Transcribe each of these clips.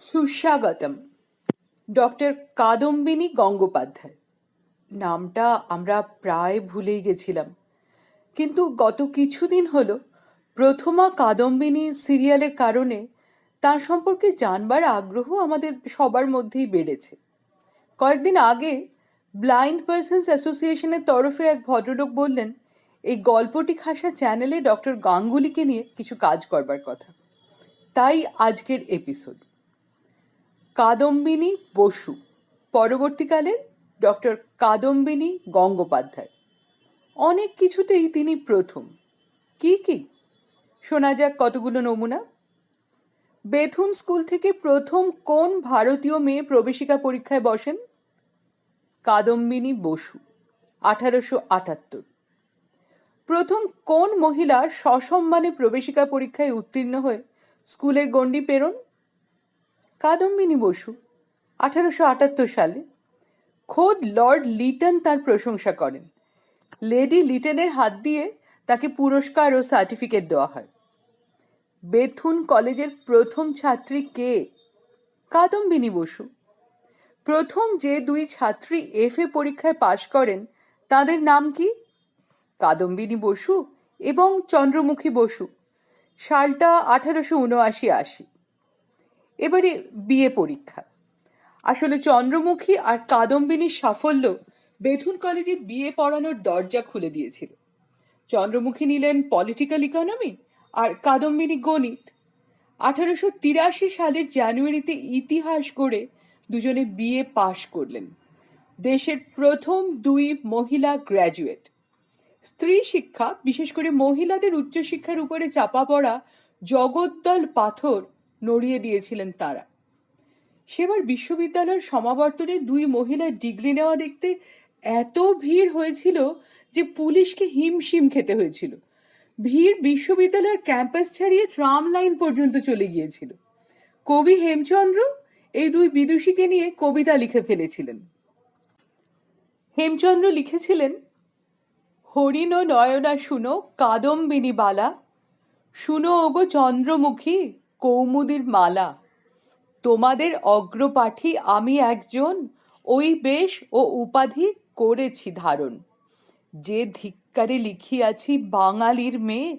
সুস্বাগতম। ডক্টর কাদম্বিনী গঙ্গোপাধ্যায়। নামটা আমরা প্রায় ভুলেই গেছিলাম, কিন্তু গত কিছুদিন হলো প্রথমা কাদম্বিনী সিরিয়ালের কারণে তার সম্পর্কে জানবার আগ্রহ আমাদের সবার মধ্যেই বেড়েছে। কয়েকদিন আগে ব্লাইন্ড পার্সনস অ্যাসোসিয়েশনের তরফে এক ভদ্রলোক বললেন এই গল্পটি খাসা চ্যানেলে ডক্টর গাঙ্গুলিকে নিয়ে কিছু কাজ করবার কথা। তাই আজকের এপিসোড কাদম্বিনী বসু, পরবর্তীকালে ডক্টর কাদম্বিনী গঙ্গোপাধ্যায়। অনেক কিছুতেই তিনি প্রথম। কি কি শোনা যাক কতগুলো নমুনা। বেথুন স্কুল থেকে প্রথম কোন ভারতীয় মেয়ে প্রবেশিকা পরীক্ষায় বসেন? কাদম্বিনী বসু, 1878। প্রথম কোন মহিলা সসম্মানে প্রবেশিকা পরীক্ষায় উত্তীর্ণ হয়ে স্কুলের গণ্ডি পেরোন? কাদম্বিনী বসু, 1878 সালে। খোদ লর্ড লিটন তার প্রশংসা করেন। লেডি লিটনের হাত দিয়ে তাকে পুরস্কার ও সার্টিফিকেট দেওয়া হয়। বেথুন কলেজের প্রথম ছাত্রী কে? কাদম্বিনী বসু। প্রথম যে দুই ছাত্রী FA পরীক্ষায় পাশ করেন তাদের নাম কি? কাদম্বিনী বসু এবং চন্দ্রমুখী বসু। সালটা 1879-80। এবারে বিএ পরীক্ষা। আসলে চন্দ্রমুখী আর কাদম্বিনীর সাফল্য বেথুন কলেজে বিএ পড়ানোর দরজা খুলে দিয়েছিল। চন্দ্রমুখী নিলেন পলিটিক্যাল ইকোনমি আর কাদম্বিনী গণিত। 1883 সালের জানুয়ারিতে ইতিহাস গড়ে দুজনে বিএ পাশ করলেন। দেশের প্রথম দুই মহিলা গ্র্যাজুয়েট। স্ত্রী শিক্ষা, বিশেষ করে মহিলাদের উচ্চশিক্ষার উপরে চাপা পড়া জগদ্দল পাথর নড়িয়ে দিয়েছিলেন তারা। সেবার বিশ্ববিদ্যালয়ের সমাবর্তনে দুই মহিলার ডিগ্রি নেওয়া দেখতে এত ভিড় হয়েছিল যে পুলিশকে হিমশিম খেতে হয়েছিল। ভিড় বিশ্ববিদ্যালয়ের ক্যাম্পাস ছাড়িয়ে ট্রাম লাইন পর্যন্ত চলে গিয়েছিল। কবি হেমচন্দ্র এই দুই বিদুষীকে নিয়ে কবিতা লিখে ফেলেছিলেন। হেমচন্দ্র লিখেছিলেন, হরিণ নয়না শুনো কাদম্বিনী বালা, শুনো ওগো চন্দ্রমুখী কৌমুদীর মালা, তোমাদের অগ্রপাঠী আমি একজন, ওই বেশ ও উপাধি করেছি ধারণ, যে ধিক্কারে লিখিয়াছি বাঙালির মেয়ে,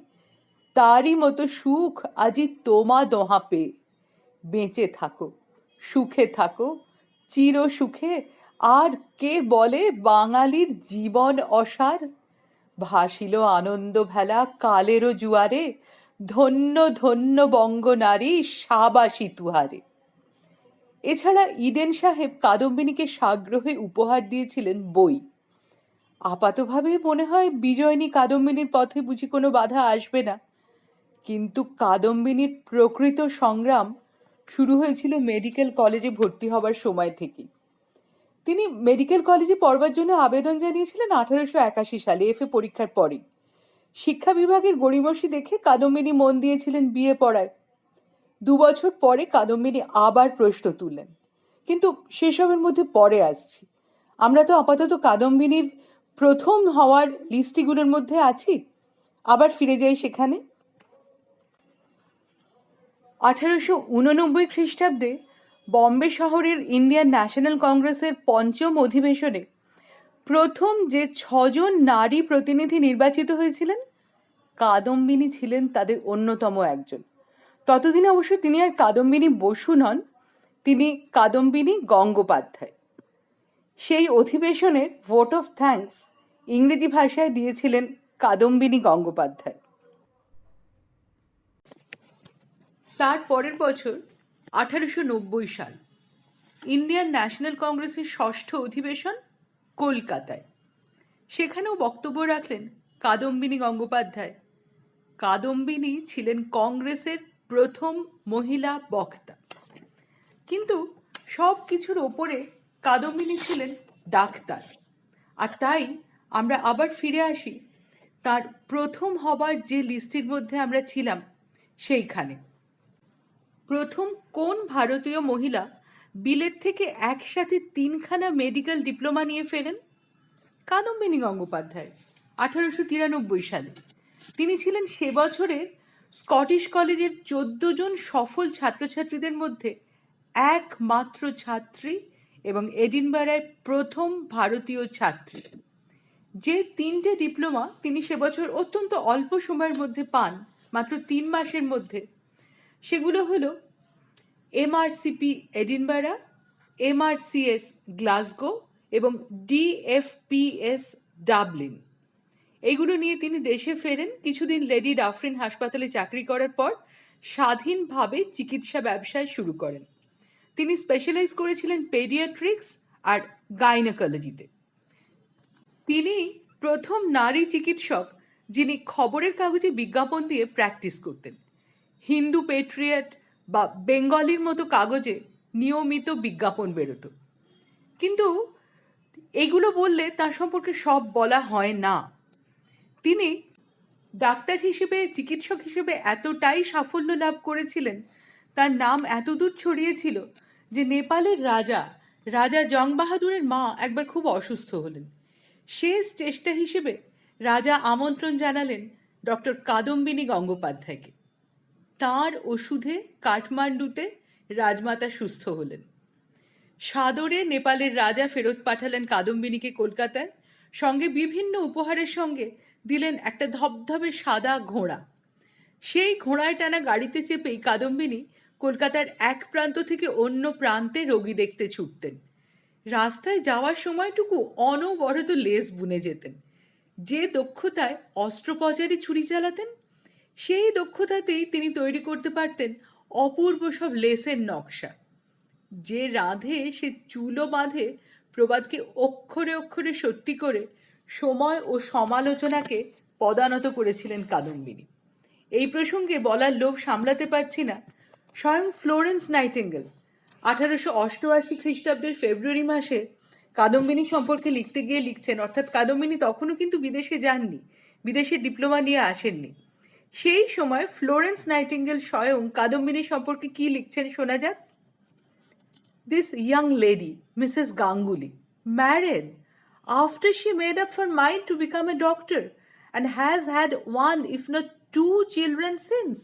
তারই মতো সুখ আজি তোমা দোহা পেয়ে, বেঁচে থাকো সুখে থাকো চির সুখে, আর কে বলে বাঙালির জীবন অসার, ভাসিল আনন্দ ভেলা কালেরও জুয়ারে, ধন্য ধন্য বঙ্গ নারী সাবাসী তুহারে। এছাড়া ইডেন সাহেব কাদম্বিনীকে সাগ্রহে উপহার দিয়েছিলেন বই। আপাতভাবে মনে হয় বিজয়িনী কাদম্বিনীর পথে বুঝি কোনো বাধা আসবে না, কিন্তু কাদম্বিনীর প্রকৃত সংগ্রাম শুরু হয়েছিল মেডিকেল কলেজে ভর্তি হবার সময় থেকেই। তিনি মেডিকেল কলেজে পড়বার জন্য আবেদন জানিয়েছিলেন 1881 সালে FA পরীক্ষার পরেই। শিক্ষা বিভাগের গড়িমসি দেখে কাদম্বিনী মন দিয়েছিলেন বিএ পড়ায়। 2 বছর পরে কাদম্বিনী আবার প্রশ্ন তুললেন, কিন্তু সেসবের মধ্যে পরে আসছি। আমরা তো আপাতত কাদম্বিনীর প্রথম হওয়ার লিস্টিগুলোর মধ্যে আছি। আবার ফিরে যাই সেখানে। 1889 খ্রিস্টাব্দে বম্বে শহরের ইন্ডিয়ান ন্যাশনাল কংগ্রেসের পঞ্চম অধিবেশনে প্রথম যে 6 জন নারী প্রতিনিধি নির্বাচিত হয়েছিলেন, কাদম্বিনী ছিলেন তাদের অন্যতম একজন। ততদিনে অবশ্য তিনি আর কাদম্বিনী বসু নন, তিনি কাদম্বিনী গঙ্গোপাধ্যায়। সেই অধিবেশনের ভোট অফ থ্যাঙ্কস ইংরেজি ভাষায় দিয়েছিলেন কাদম্বিনী গঙ্গোপাধ্যায়। তার পরের বছর 1890 সাল, ইন্ডিয়ান ন্যাশনাল কংগ্রেসের ষষ্ঠ অধিবেশন কলকাতায়। সেখানেও বক্তব্য রাখলেন কাদম্বিনী গঙ্গোপাধ্যায়। কাদম্বিনী ছিলেন কংগ্রেসের প্রথম মহিলা বক্তা। কিন্তু সব কিছুর ওপরে কাদম্বিনী ছিলেন ডাক্তার। আর তাই আমরা আবার ফিরে আসি তার প্রথম হবার যে লিস্টের মধ্যে আমরা ছিলাম সেইখানে। প্রথম কোন ভারতীয় মহিলা বিলেত থেকে একসাথে 3খানা মেডিকেল ডিপ্লোমা নিয়ে ফেরেন? কাদম্বিনী গঙ্গোপাধ্যায়, 1893 সালে। তিনি ছিলেন সে বছরের স্কটিশ কলেজের 14 জন সফল ছাত্রছাত্রীদের মধ্যে একমাত্র ছাত্রী এবং এডিনবারার প্রথম ভারতীয় ছাত্রী। যে 3টে ডিপ্লোমা তিনি সে বছর অত্যন্ত অল্প সময়ের মধ্যে পান, মাত্র 3 মাসের মধ্যে, সেগুলো হলো MRCP এডিনবারা, MRCS গ্লাসগো এবং DFPS ডাবলিন। এইগুলো নিয়ে তিনি দেশে ফেরেন। কিছুদিন লেডি ডাফরিন হাসপাতালে চাকরি করার পর স্বাধীনভাবে চিকিৎসা ব্যবসায় শুরু করেন। তিনি স্পেশালাইজ করেছিলেন পেডিয়াট্রিক্স আর গাইনোকোলজিতে। তিনি প্রথম নারী চিকিৎসক যিনি খবরের কাগজে বিজ্ঞাপন দিয়ে প্র্যাকটিস করতেন। হিন্দু পেট্রিয়ট বা বেঙ্গলির মতো কাগজে নিয়মিত বিজ্ঞাপন বেরোতো। কিন্তু এগুলো বললে তার সম্পর্কে সব বলা হয় না। তিনি ডাক্তার হিসেবে, চিকিৎসক হিসেবে এতটাই সাফল্য লাভ করেছিলেন, তার নাম এতদূর ছড়িয়েছিল যে নেপালের রাজা জং বাহাদুরের মা একবার খুব অসুস্থ হলেন। শেষ চেষ্টা হিসেবে রাজা আমন্ত্রণ জানালেন ডক্টর কাদম্বিনী গঙ্গোপাধ্যায়কে। তাঁর ওষুধে কাঠমান্ডুতে রাজমাতা সুস্থ হলেন। সাদরে নেপালের রাজা ফেরত পাঠালেন কাদম্বিনীকে কলকাতায়, সঙ্গে বিভিন্ন উপহারের সঙ্গে দিলেন একটা ধবধবে সাদা ঘোড়া। সেই ঘোড়ায় টানা গাড়িতে চেপেই কাদম্বিনী কলকাতার এক প্রান্ত থেকে অন্য প্রান্তে রোগী দেখতে ছুটতেন। রাস্তায় যাওয়ার সময়টুকু অনবরত লেস বুনে যেতেন। যে দক্ষতায় অস্ত্রোপচারে ছুরি চালাতেন, সেই দক্ষতাতেই তিনি তৈরি করতে পারতেন অপূর্ব সব লেসের নকশা। যে রাঁধে সে চুলও বাঁধে প্রবাদকে অক্ষরে অক্ষরে সত্যি করে সময় ও সমালোচনাকে পদানত করেছিলেন কাদম্বিনী। এই প্রসঙ্গে বলার লোভ সামলাতে পারছি না, স্বয়ং ফ্লোরেন্স নাইটিঙ্গেল 1888 খ্রিস্টাব্দের ফেব্রুয়ারি মাসে কাদম্বিনী সম্পর্কে লিখতে গিয়ে লিখছেন, অর্থাৎ কাদম্বিনী তখনও কিন্তু বিদেশে যাননি, বিদেশে ডিপ্লোমা নিয়ে আসেননি। সেই সময় ফ্লোরেন্স নাইটিঙ্গেল স্বয়ং কাদম্বিনী সম্পর্কে কি লিখছেন শোনা যাক। This young lady, Mrs. Ganguly, married after she made up her mind to become a doctor and has had one, if not two, children since.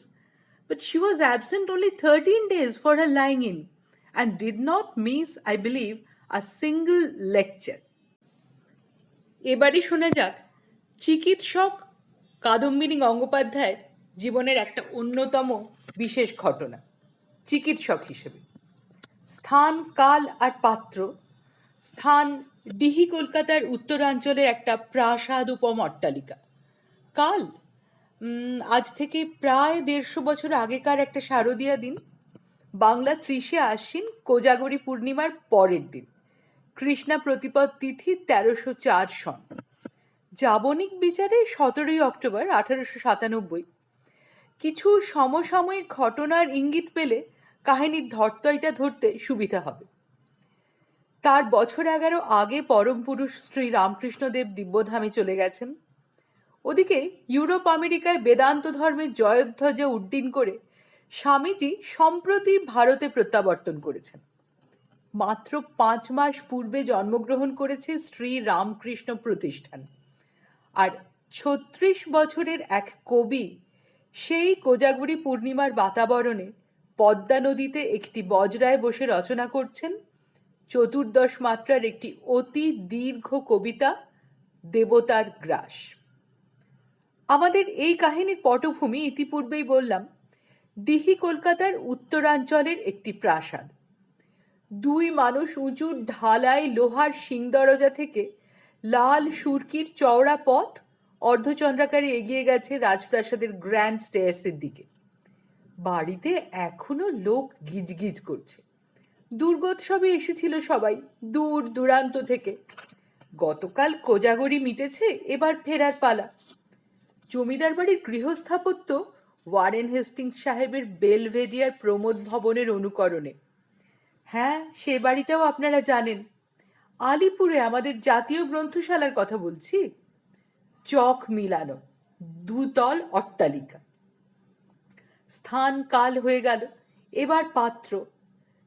But she was absent only 13 days for her lying in and did not miss, I believe, a single lecture. এবারে শোনা যাক চিকিৎসক কাদম্বিনী গঙ্গোপাধ্যায়ের জীবনের একটা অন্যতম বিশেষ ঘটনা চিকিৎসক হিসেবে। স্থান, কাল আর পাত্র। স্থান ডিহি কলকাতার উত্তরাঞ্চলের একটা প্রাসাদ উপম অট্টালিকা। কাল আজ থেকে প্রায় 150 বছর আগেকার একটা শারদীয়া দিন, বাংলা 30শে আশ্বিন, কোজাগরী পূর্ণিমার পরের দিন, কৃষ্ণা প্রতিপদ তিথি 1304 সন। জাবনিক বিচারে 17ই অক্টোবর 1897। কিছু সমসাময়িক ঘটনার ইঙ্গিত পেলে কাহিনীর ধর্তয়টা ধরতে সুবিধা হবে। তার বছর 11 আগে পরম পুরুষ শ্রী রামকৃষ্ণদেব দিব্যধামে চলে গেছেন। ওদিকে ইউরোপ আমেরিকায় বেদান্ত ধর্মের জয়ধ্বজা উড্ডীন করে স্বামীজি সম্প্রতি ভারতে প্রত্যাবর্তন করেছেন। মাত্র 5 মাস পূর্বে জন্মগ্রহণ করেছে শ্রী রামকৃষ্ণ প্রতিষ্ঠান। আর 36 বছরের এক কবি সেই কোজাগরী পূর্ণিমার বাতাবরণে পদ্মা নদীতে একটি বজরায় বসে রচনা করছেন 14 মাত্রার একটি অতি দীর্ঘ কবিতা, দেবতার গ্রাস। আমাদের এই কাহিনীর পটভূমি ইতিপূর্বেই বললাম, ডিহি কলকাতার উত্তরাঞ্চলের একটি প্রাসাদ। 2 মানুষ উঁচু ঢালাই লোহার সিংদরজা থেকে লাল সুরকির চওড়া পথ অর্ধচন্দ্রাকারে এগিয়ে গেছে রাজপ্রাসাদের গ্র্যান্ড স্টেয়ার্সের দিকে। বাড়িতে এখনো লোক গিজগিজ করছে। দুর্গোৎসবে এসেছিল সবাই দূর দূরান্ত থেকে। গতকাল কোজাগরী মিটেছে, এবার ফেরার পালা। জমিদার বাড়ির গৃহস্থাপত্য ওয়ারেন হেস্টিংস সাহেবের বেলভেডিয়ার প্রমোদ ভবনের অনুকরণে। হ্যাঁ, সে বাড়িটাও আপনারা জানেন। আলিপুরে আমাদের জাতীয় গ্রন্থশালার কথা বলছি। চক মিলানো 2 তল অট্টালিকা। স্থান কাল হয়ে গেল, এবার পাত্র।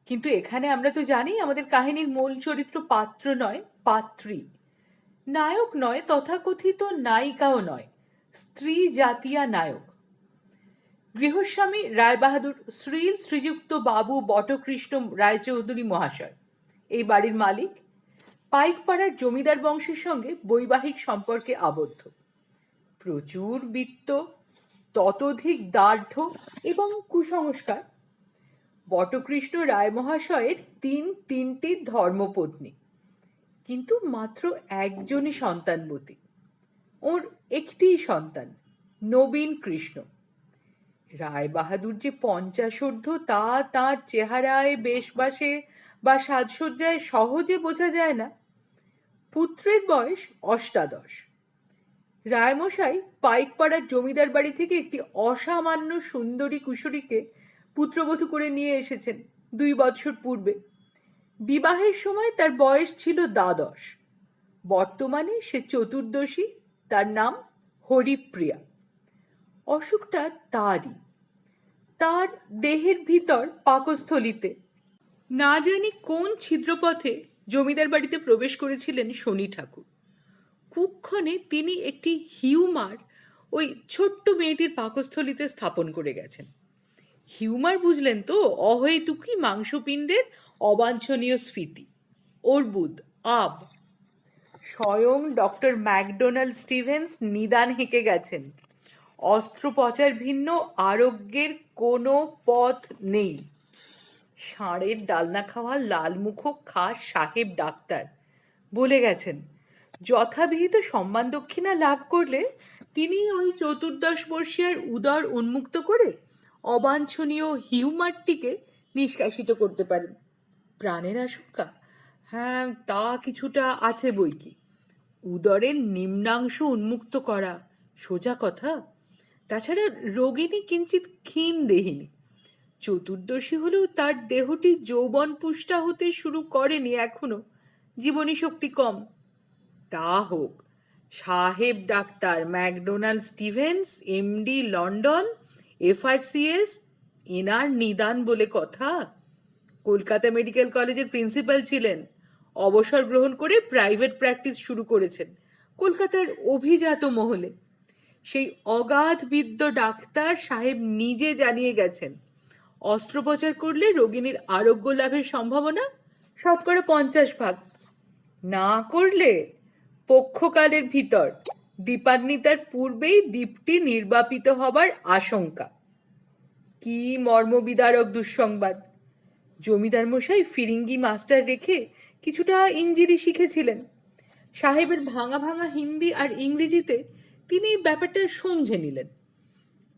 কিন্তু এখানে আমরা তো জানি আমাদের কাহিনীর মূল চরিত্র পাত্র নয়, পাত্রী। নায়ক নয়, তথাকথিত নায়িকাও নয়, স্ত্রী জাতীয়া নায়ক। গৃহস্বামী রায়বাহাদুর শ্রীল শ্রীযুক্ত বাবু বটকৃষ্ণ রায়চৌধুরী মহাশয় এই বাড়ির মালিক। পাইকপাড়ার জমিদার বংশের সঙ্গে বৈবাহিক সম্পর্কে আবদ্ধ। প্রচুর বিত্ত, ততোধিক দার্ঢ্য এবং কুসংস্কার। বটকৃষ্ণ রায় মহাশয়ের তিনটি ধর্মপত্নী, কিন্তু মাত্র একজনই সন্তানবতী। ওর একটিই সন্তান, নবীন কৃষ্ণ। রায়বাহাদুর যে পঞ্চাশোর্ধ্ব তা তাঁর চেহারায়, বেশবাসে বা সাজসজ্জায় সহজে বোঝা যায় না। পুত্রের বয়স ৮৮। রায়মশাই পাইকপাড়ার জমিদার বাড়ি থেকে একটি অসামান্য সুন্দরী কুশরীকে পুত্রবধূ করে নিয়ে এসেছেন ২ বৎসর পূর্বে। বিবাহের সময় তার বয়স ছিল ১২। বর্তমানে সে চতুর্দশী। তার নাম হরিপ্রিয়া। অসুখটা তারই। তার দেহের ভিতর পাকস্থলিতে না জানি কোন ছিদ্রপথে জমিদার বাড়িতে প্রবেশ করেছিলেন শনি ঠাকুর। কুক্ষণে তিনি একটি হিউমার ওই ছোট্ট মেয়েটির পাকস্থলিতে স্থাপন করে গেছেন। হিউমার বুঝলেন তো, অহৈতুকী মাংসপিণ্ডের অবাঞ্ছনীয় স্ফীতি, অর্বুদ, আব। স্বয়ং ডক্টর ম্যাকডোনাল্ড স্টিভেন্স নিদান হেঁকে গেছেন, অস্ত্রোপচার ভিন্ন আরোগ্যের কোনো পথ নেই। ষাঁড়ের ডালনা খাওয়া লালমুখ খাস সাহেব ডাক্তার বলে গেছেন, যথাবিহিত সম্মান দক্ষিণা লাভ করলে তিনি ওই ১৪ বর্ষীয়ার উদর উন্মুক্ত করে অবাঞ্ছনীয় হিউমারটিকে নিষ্কাশিত করতে পারেন। প্রাণের আশঙ্কা? হ্যাঁ, তা কিছুটা আছে বই কি। উদরের নিম্নাংশ উন্মুক্ত করা সোজা কথা। তাছাড়া রোগিণী কিঞ্চিত ক্ষীণ দেহিনী। চতুর্দশী হলেও তার দেহটি যৌবন পুষ্টা হতে শুরু করেনি এখনো, জীবনী শক্তি কম। তা হোক, সাহেব doctor McDonald Stevens, MD London, FRCS, এনার নিদান বলে কথা। কলকাতা মেডিকেল কলেজের প্রিন্সিপাল ছিলেন, অবসর গ্রহণ করে প্রাইভেট প্র্যাকটিস শুরু করেছেন কলকাতার অভিজাত মহলে। সেই অগাধ বিদ্য ডাক্তার সাহেব নিজে জানিয়ে গেছেন, অস্ত্রোপচার করলে রোগিণীর আরোগ্য লাভের সম্ভাবনা ৫০%। না করলে পক্ষকালের ভিতর দীপান্বিতার পূর্বেই দ্বীপটি নির্বাপিত হবার আশঙ্কা। কি মর্মবিদারক দুঃসংবাদ! জমিদার মশাই ফিরিঙ্গি মাস্টার রেখে কিছুটা ইংরেজি শিখেছিলেন। সাহেবের ভাঙা ভাঙা হিন্দি আর ইংরেজিতে তিনি ব্যাপারটা সমঝে নিলেন।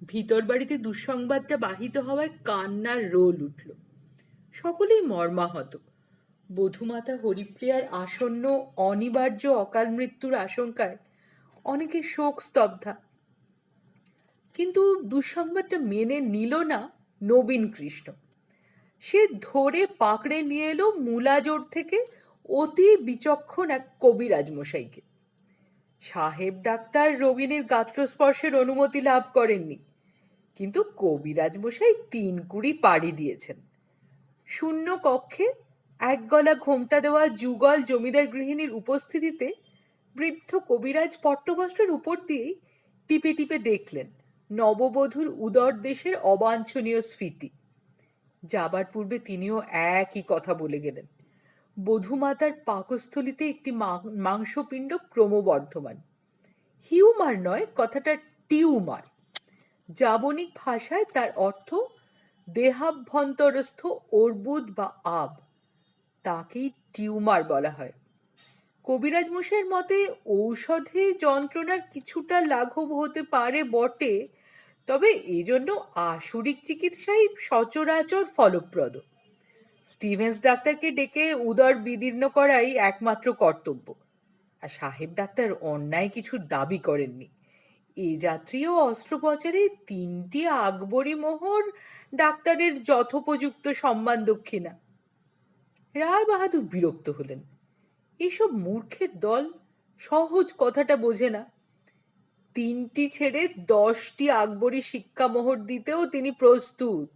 ভিতর বাড়িতে দুঃসংবাদটা বাহিত হওয়ায় কান্নার রোল উঠল। সকলেই মর্মাহত। বধূমাতা হরিপ্রিয়ার আসন্ন অনিবার্য অকাল মৃত্যুর আশঙ্কায় অনেকে শোক স্তব্ধা। কিন্তু দুঃসংবাদটা মেনে নিল না নবীন কৃষ্ণ। সে ধরে পাকড়ে নিয়ে এলো মুলাজোর থেকে অতি বিচক্ষণ এক কবিরাজ মশাইকে। সাহেব ডাক্তার রোগিণীর গাত্রস্পর্শের অনুমতি লাভ করেননি, কিন্তু কবিরাজ মশাই ৩ কুড়ি পাড়ি দিয়েছেন। শূন্য কক্ষে এক গলা ঘোমটা দেওয়া যুগল জমিদার গৃহিণীর উপস্থিতিতে বৃদ্ধ কবিরাজ পট্টবস্ত্রের উপর দিয়েই টিপে টিপে দেখলেন নববধূর উদর দেশের অবাঞ্ছনীয় স্ফীতি। যাবার পূর্বে তিনিও একই কথা বলে গেলেন, বধূমাতার পাকস্থলিতে একটি মাংসপিণ্ড ক্রমবর্ধমান। হিউমার নয়, কথাটা টিউমার। জাবনিক ভাষায় তার অর্থ দেহাভ্যন্তরস্থ অর্বুদ বা আব। তাকেই টিউমার বলা হয়। কবিরাজ মশাইয়ের মতে ঔষধে যন্ত্রণার কিছুটা লাঘব হতে পারে বটে, তবে এজন্য আসুরিক চিকিৎসাই সচরাচর ফলপ্রদ। স্টিভেন্স ডাক্তারকে ডেকে উদর বিদীর্ণ করাই একমাত্র কর্তব্য। আর সাহেব ডাক্তার অন্যায় কিছু দাবি করেননি। এ যাত্রীয় অস্ত্রোপচারে ৩টি আকবরী মোহর ডাক্তারের যথোপযুক্ত সম্মান দক্ষিণা। রায় বাহাদুর বিরক্ত হলেন। এসব মূর্খের দল সহজ কথাটা বোঝে না। ৩টি ছেড়ে 10টি আকবরী শিক্ষামোহর দিতেও তিনি প্রস্তুত।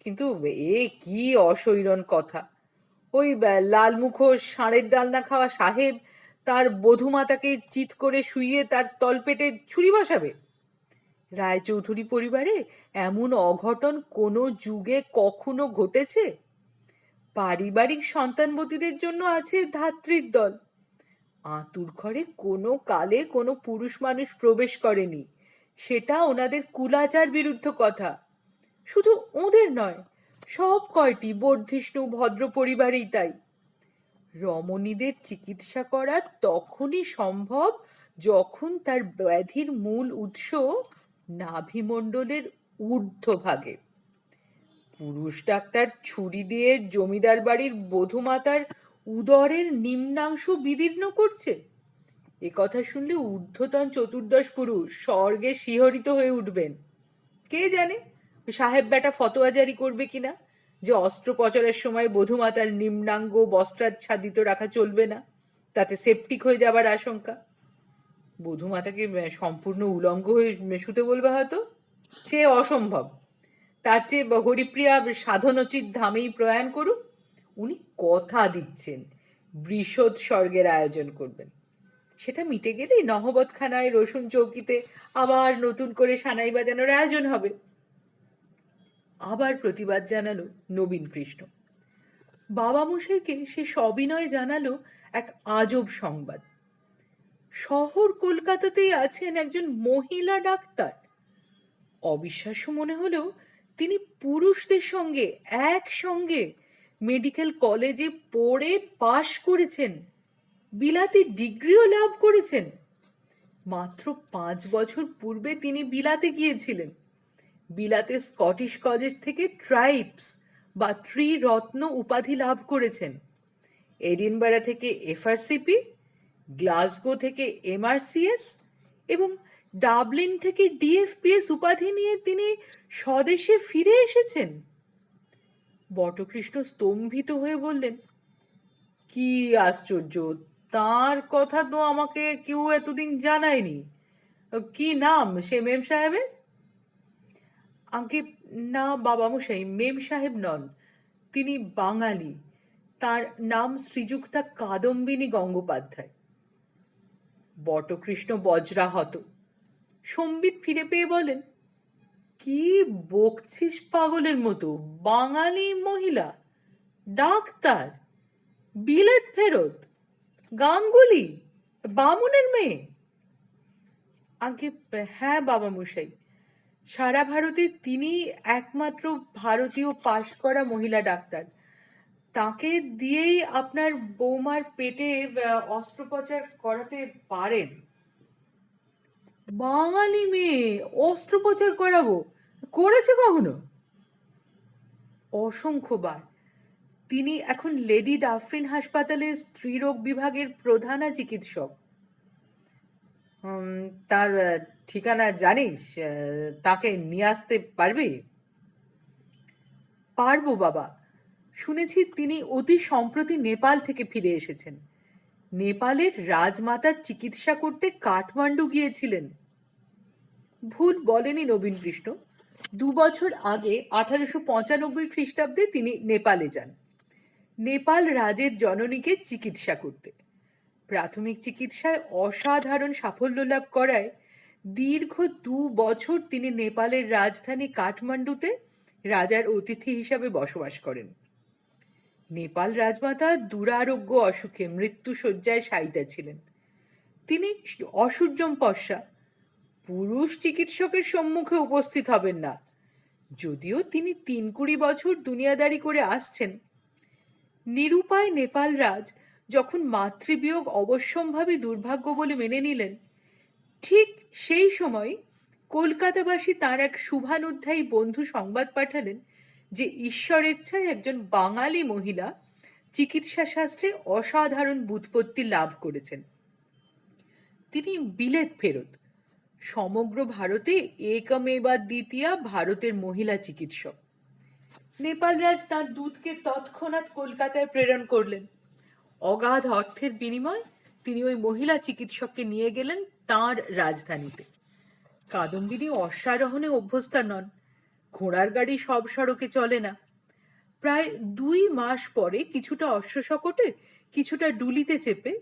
কিন্তু এ কি অশৈরন কথা! ওই লালমুখ ষাঁড়ের ডালনা খাওয়া সাহেব তার বধূমাতাকে চিৎ করে শুইয়ে তার তলপেটে ছুরি বসাবে? রায়চৌধুরী পরিবারে এমন অঘটন কোনো যুগে কখনো ঘটেছে? পারিবারিক সন্তানবতীদের জন্য আছে ধাত্রীর দল। আঁতুর ঘরে কোনো কালে কোনো পুরুষ মানুষ প্রবেশ করেনি, সেটা ওনাদের কুলাচার বিরুদ্ধ কথা। শুধু ওদের নয়, সব কয়টি বর্ধিষ্ণু ভদ্র পরিবারেই তাই। রমণীদের চিকিৎসা করা তখনই সম্ভব যখন তার ব্যাধির মূল উৎস নাভিমণ্ডলের ঊর্ধ্বভাগে। পুরুষ ডাক্তার ছুরি দিয়ে জমিদার বাড়ির বধূমাতার উদরের নিম্নাংশ বিদীর্ণ করছে, এ কথা শুনলে ঊর্ধ্বতন চতুর্দশ পুরুষ স্বর্গে শিহরিত হয়ে উঠবেন। কে জানে সাহেব বেটা ফতোয়া জারি করবে কিনা যে অস্ত্রোপচারের সময় বধূমাতার নিম্নাঙ্গ বস্ত্রাচ্ছাদিত রাখা চলবে না, তাতে সেপটিক হয়ে যাবার আশঙ্কা। বধূমাতাকে সম্পূর্ণ উলঙ্গ হয়ে শুতে বলবে হয়তো, সে অসম্ভব। তার চেয়ে হরিপ্রিয়া সাধনোচিত ধামেই প্রয়াণ করুক। উনি কথা দিচ্ছেন বৃষদ স্বর্গের আয়োজন করবেন। সেটা মিটে গেলেই নহবতখানায় রসুন চৌকিতে আবার নতুন করে সানাই বাজানোর আয়োজন হবে। আবার প্রতিবাদ জানালো নবীন কৃষ্ণ। বাবা মশাইকে সে সবিনয়ে জানালো এক আজব সংবাদ। শহর কলকাতাতেই আছেন একজন মহিলা ডাক্তার। অবিশ্বাস্য মনে হলেও তিনি পুরুষদের সঙ্গে একসঙ্গে মেডিকেল কলেজে পড়ে পাশ করেছেন, বিলাতে ডিগ্রিও লাভ করেছেন। মাত্র 5 বছর পূর্বে তিনি বিলাতে গিয়েছিলেন। বিলাতে স্কটিশ কলেজ থেকে ট্রাইবস বা ত্রিরত্ন উপাধি লাভ করেছেন। এডিনবারা থেকে এফআরসিপি, গ্লাসগো থেকে এমআরসিএস এবং ডাবলিন থেকে ডিএফপিএস উপাধি নিয়ে তিনি স্বদেশে ফিরে এসেছেন। বটকৃষ্ণ স্তম্ভিত হয়ে বললেন, কি আশ্চর্য, তার কথা তো আমাকে কেউ এতদিন জানায়নি। কি নাম সে মেম সাহেবের? আগে না বাবামশাই, মেম সাহেব নন, তিনি বাঙালি। তার নাম শ্রীযুক্তা কাদম্বিনী গঙ্গোপাধ্যায়। বটকৃষ্ণ বজ্রাহত। সম্বিত ফিরে পেয়ে বলেন, কি বকছিস পাগলের মতো? বাঙালি মহিলা ডাক্তার, বিলেত ফেরত, গাঙ্গুলি, বামুনের মেয়ে? আগে হ্যাঁ বাবামশাই, সারা ভারতে তিনি একমাত্র ভারতীয় পাশ করা মহিলা ডাক্তার। তাকে দিয়েই আপনার বৌমার পেটে অস্ত্রোপচার করাতে পারেন। বাঙালি মেয়ে অস্ত্রোপচার করাবো? করেছে কখনো? অসংখ্যবার। তিনি এখন লেডি ডাফরিন হাসপাতালের স্ত্রীরোগ বিভাগের প্রধানা চিকিৎসক। তার ঠিকানা জানিস? তাকে নিয়ে আসতে পারবি? পারবো বাবা। শুনেছি তিনি অতি সম্প্রতি নেপাল থেকে ফিরে এসেছেন। নেপালের রাজমাতার চিকিৎসা করতে কাঠমান্ডু গিয়েছিলেন। ভুল বলেনি নবীন কৃষ্ণ। 2 বছর আগে 1895 খ্রিস্টাব্দে তিনি নেপালে যান নেপাল রাজের জননীকে চিকিৎসা করতে। প্রাথমিক চিকিৎসায় অসাধারণ সাফল্য লাভ করায় দীর্ঘ 2 বছর তিনি নেপালের রাজধানী কাঠমান্ডুতে রাজার অতিথি হিসাবে বসবাস করেন। নেপাল রাজমাতা দুরারোগ্য অসুখে মৃত্যুশয্যায় শায়িতা ছিলেন। তিনি অসূর্যমপশ্যা, পুরুষ চিকিৎসকের সম্মুখে উপস্থিত হবেন না। যদিও তিনি 3-20 বছর দুনিয়াদারি করে আসছেন। নিরুপায় নেপাল রাজ যখন মাতৃবিয়োগ অবশ্যম্ভাবী দুর্ভাগ্য বলে মেনে নিলেন, ঠিক সেই সময় কলকাতাবাসী তাঁর এক শুভানুধ্যায়ী বন্ধু সংবাদ পাঠালেন যে ঈশ্বরেচ্ছায় একজন বাঙালি মহিলা চিকিৎসা শাস্ত্রে অসাধারণ ব্যুৎপত্তি লাভ করেছেন। তিনি বিলেত ফেরত, সমগ্র ভারতে একমেবা দ্বিতীয়া ভারতের মহিলা চিকিৎসক। নেপালরাজ তাঁর দূতকে তৎক্ষণাৎ কলকাতায় প্রেরণ করলেন। অগাধ অর্থের বিনিময় তিনি ওই মহিলা চিকিৎসককে নিয়ে গেলেন তাঁর রাজধানীতে। কাদম্বিনী অশ্বারোহণে অভ্যস্তা নন, ঘোড়ার গাড়ি সব সড়কে চলে না। প্রায় 2 মাস পরে কিছুটা অশ্বশকটে কিছুটা ডুলিতে চেপে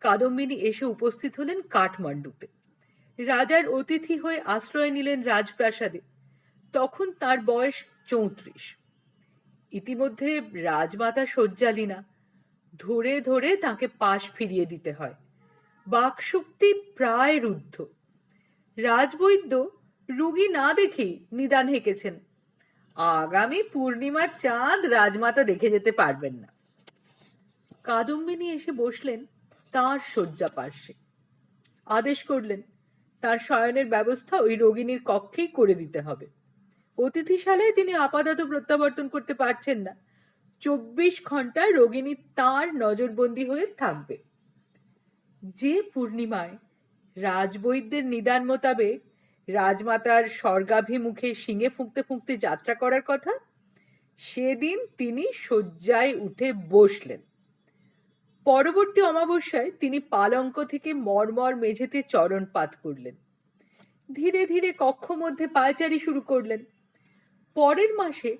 কাদম্বিনী এসে উপস্থিত হলেন কাঠমান্ডুতে। রাজার অতিথি হয়ে আশ্রয় নিলেন রাজপ্রাসাদে। তখন তার বয়স 34। ইতিমধ্যে রাজমাতা শয্যালীনা, ধরে ধরে তাকে পাশ ফিরিয়ে দিতে হয়। বাকশক্তি প্রায় রুদ্ধ। রাজবৈদ্য রুগী না দেখেই নিদান হেঁকেছেন, আগামী পূর্ণিমার চাঁদ রাজমাতা দেখে যেতে পারবেন না। কাদম্বিনী এসে বসলেন তাঁর শয্যা পার্শ্বে। আদেশ করলেন তার শয়নের ব্যবস্থা ওই রোগিণীর কক্ষেই করে দিতে হবে। অতিথিশালায় তিনি আপাতত প্রত্যাবর্তন করতে পারছেন না। 24 ঘন্টা রোগিণী তাঁর নজরবন্দি হয়ে থাকবে। যে পূর্ণিমায় রাজবৈদ্যের নিদান মোতাবেক রাজমাতার স্বর্গাভিমুখে শিঙে ফুঁকতে ফুঁকতে যাত্রা করার কথা, সেদিন তিনি শয্যায় উঠে বসলেন। পরবর্তী অমাবস্যায় তিনি পালঙ্ক থেকে মর্মর মেঝেতে চরণপাত করলেন। ধীরে ধীরে কক্ষ মধ্যে পায়চারি শুরু করলেন। পরের মাসে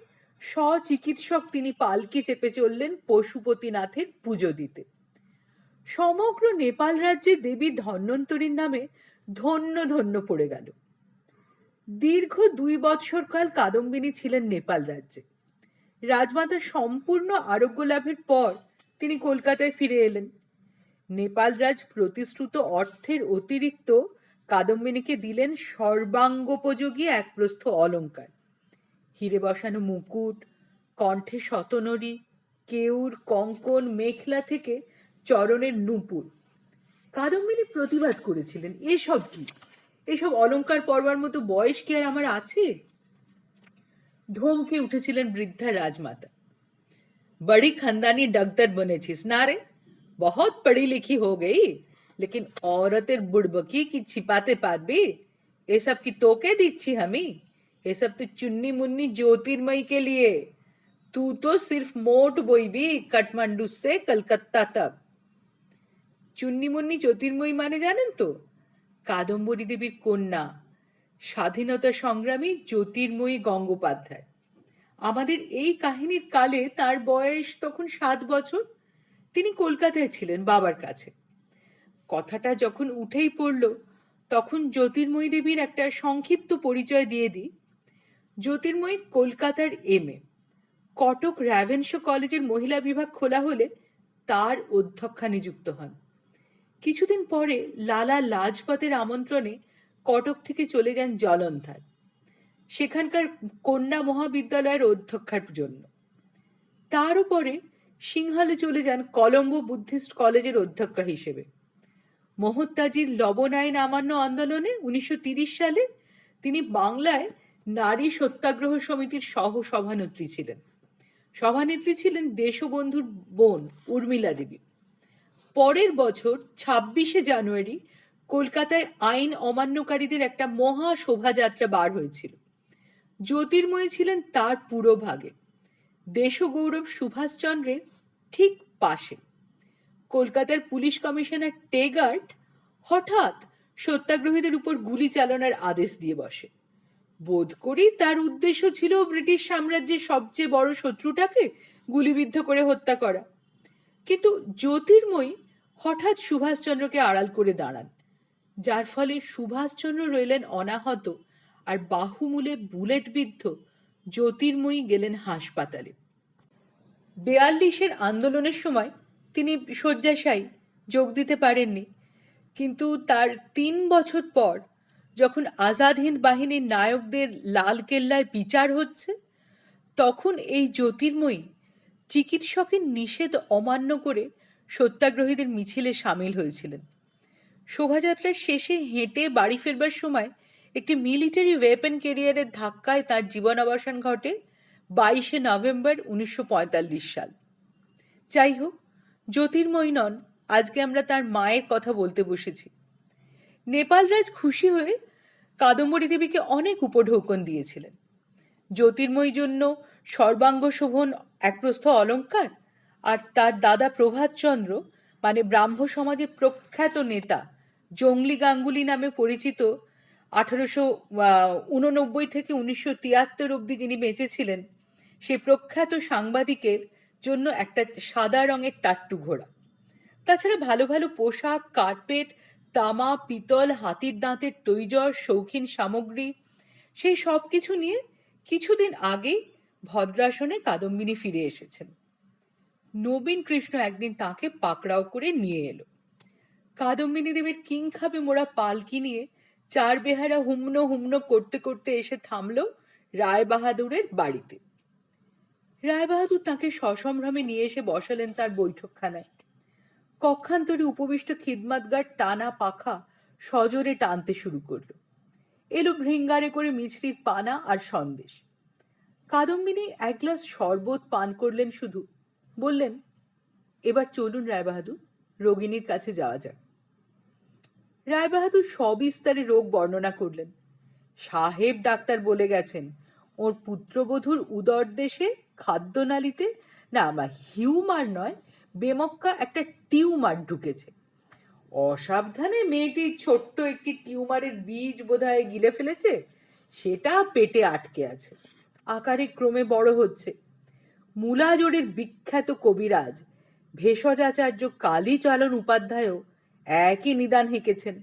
স্বচিকিৎসক তিনি পালকি চেপে চললেন পশুপতিনাথের পুজো দিতে। সমগ্র নেপাল রাজ্যে দেবী ধন্বন্তরীর নামে ধন্য ধন্য পড়ে গেল। দীর্ঘ 2 বৎসরকাল কাদম্বিনী ছিলেন নেপাল রাজ্যে। রাজমাতার সম্পূর্ণ আরোগ্য লাভের পর তিনি কলকাতায় ফিরে এলেন। নেপাল রাজ প্রতিশ্রুত অর্থের অতিরিক্ত কাদম্বিনীকে দিলেন সর্বাঙ্গোপযোগী এক প্রস্থ অলঙ্কার, হিরে বসানো মুকুট, কণ্ঠে শতনরী, কেউর, কঙ্কন, মেখলা থেকে চরণের নূপুর। কাদম্বিনী প্রতিবাদ করেছিলেন, এসব কি, এসব অলঙ্কার পরবার মতো বয়স কি আর আমার আছে? ধমকে উঠেছিলেন বৃদ্ধা রাজমাতা। बड़ी खानदानी डॉक्टर बनेছিস ना रे, बहुत पढ़ी लिखी हो गई, लेकिन औरतेर बुड़बकी की छिपाते पारबी? ये सब की तोके दिच्छी हमी, ये सब तो चुन्नी मुन्नी ज्योतिर्मयी के लिए। तू तो सिर्फ मोट बोईबी काठमांडू से कलकत्ता तक। চুন্নি মুন্নি জ্যোতির্ময়ী মানে জানেন তো? কাদম্বরী দেবীর কন্যা, স্বাধীনতা সংগ্রামী জ্যোতির্ময়ী গঙ্গোপাধ্যায়। আমাদের এই কাহিনীর কালে তার বয়স তখন 7 বছর। তিনি কলকাতায় ছিলেন বাবার কাছে। কথাটা যখন উঠেই পড়ল, তখন জ্যোতির্ময়ী দেবীর একটা সংক্ষিপ্ত পরিচয় দিয়ে দিই। জ্যোতির্ময়ী কলকাতার এমএ। কটক র্যাভেনশা কলেজের মহিলা বিভাগ খোলা হলে তার অধ্যক্ষা নিযুক্ত হন। কিছুদিন পরে লালা লাজপতের আমন্ত্রণে কটক থেকে চলে যান জলন্ধর, সেখানকার কন্যা মহাবিদ্যালয়ের অধ্যক্ষার জন্য। তার উপরে সিংহলে চলে যান কলম্বো বুদ্ধিস্ট কলেজের অধ্যক্ষা হিসেবে। মোহত্তাজির লবণ আইন অমান্য আন্দোলনে 1930 সালে তিনি বাংলায় নারী সত্যাগ্রহ সমিতির সহ সভানেত্রী ছিলেন। সভানেত্রী ছিলেন দেশবন্ধুর বোন উর্মিলা দেবী। পরের বছর 26শে জানুয়ারি কলকাতায় আইন অমান্যকারীদের একটা মহা শোভাযাত্রা বার হয়েছিল। জ্যোতির্ময়ী ছিলেন তার পুরোভাগে, দেশগৌরব সুভাষচন্দ্রের ঠিক পাশে। কলকাতার পুলিশ কমিশনার টেগার্ট হঠাৎ সত্যাগ্রহীদের উপর গুলি চালানোর আদেশ দিয়ে বসে। বোধ করি তার উদ্দেশ্য ছিল ব্রিটিশ সাম্রাজ্যের সবচেয়ে বড় শত্রুটাকে গুলিবিদ্ধ করে হত্যা করা। কিন্তু জ্যোতির্ময়ী হঠাৎ সুভাষচন্দ্রকে আড়াল করে দাঁড়ান, যার ফলে সুভাষচন্দ্র রইলেন অনাহত, আর বাহুমূলে বুলেট বিদ্ধ জ্যোতির্ময়ী গেলেন হাসপাতালে। 42-এর আন্দোলনের সময় তিনি শয্যাশায়ী, যোগ দিতে পারেননি। কিন্তু তার 3 বছর পর যখন আজাদ হিন্দ বাহিনীর নায়কদের লালকেল্লায় বিচার হচ্ছে, তখন এই জ্যোতির্ময়ী চিকিৎসকের নিষেধ অমান্য করে সত্যাগ্রহীদের মিছিলে সামিল হয়েছিলেন। শোভাযাত্রার শেষে হেঁটে বাড়ি ফেরবার সময় একটি মিলিটারি ওয়েপন ক্যারিয়ারের ধাক্কায় তার জীবনাবসান ঘটে 22শে নভেম্বর 1945 সাল। যাই হোক, জ্যোতির্ময়ী নন, আজকে আমরা তার মায়ের কথা বলতে বসেছি। নেপালরাজ খুশি হয়ে কাদম্বরী দেবীকে অনেক উপঢৌকন দিয়েছিলেন। জ্যোতির্ময়ীর জন্য সর্বাঙ্গ শোভন এক প্রস্থ অলঙ্কার, আর তার দাদা প্রভাতচন্দ্র মানে ব্রাহ্ম সমাজের প্রখ্যাত নেতা জংলি গাঙ্গুলি নামে পরিচিত 1889 থেকে 1973 অবধি যিনি বেঁচেছিলেন, সেই প্রখ্যাত সাংবাদিকের জন্য একটা সাদা রঙের টাট্টু ঘোড়া। তাছাড়া ভালো ভালো পোশাক, কার্পেট, তামা, পিতল, হাতির দাঁতের তৈজস, শৌখিন সামগ্রী, সেই সব কিছু নিয়ে কিছুদিন আগেই ভদ্রাসনে কাদম্বিনী ফিরে এসেছেন। নবীন কৃষ্ণ একদিন তাকে পাকড়াও করে নিয়ে এলো। কাদম্বিনী দেবীর কিংখাবে মোড়া পালকি নিয়ে চার বেহারা হুমনো হুমনো করতে করতে এসে থামলো রায়বাহাদুরের বাড়িতে। রায়বাহাদুর তাকে সসম্ভ্রমে নিয়ে এসে বসালেন তার বৈঠকখানায়। কক্ষান্তরে উপবিষ্ট খিদমাতগার টানা পাখা সজোরে টানতে শুরু করলো। এলো ভৃঙ্গারে করে মিছরির পানা আর সন্দেশ। কাদম্বিনী এক গ্লাস শরবত পান করলেন শুধু, বললেন, এবার চলুন রায়বাহাদুর, রোগিণীর কাছে যাওয়া যাক। রায়বাহাদুর সবিস্তারে রোগ বর্ণনা করলেন। সাহেব ডাক্তার বলে গেছেন ওর পুত্রবধূর উদর দেশে খাদ্যনালীতে না বা হিউমার নয়, বেমক্কা একটা টিউমার ঢুকেছে। অসাবধানে মেয়েটি ছোট্ট একটি টিউমারের বীজ বোধহয় গিলে ফেলেছে, সেটা পেটে আটকে আছে, আকারে ক্রমে বড় হচ্ছে। মূলাজোড়ের বিখ্যাত কবিরাজ ভেষজাচার্য কালীচরণ উপাধ্যায়ও একই নিদান হেঁকেছেন।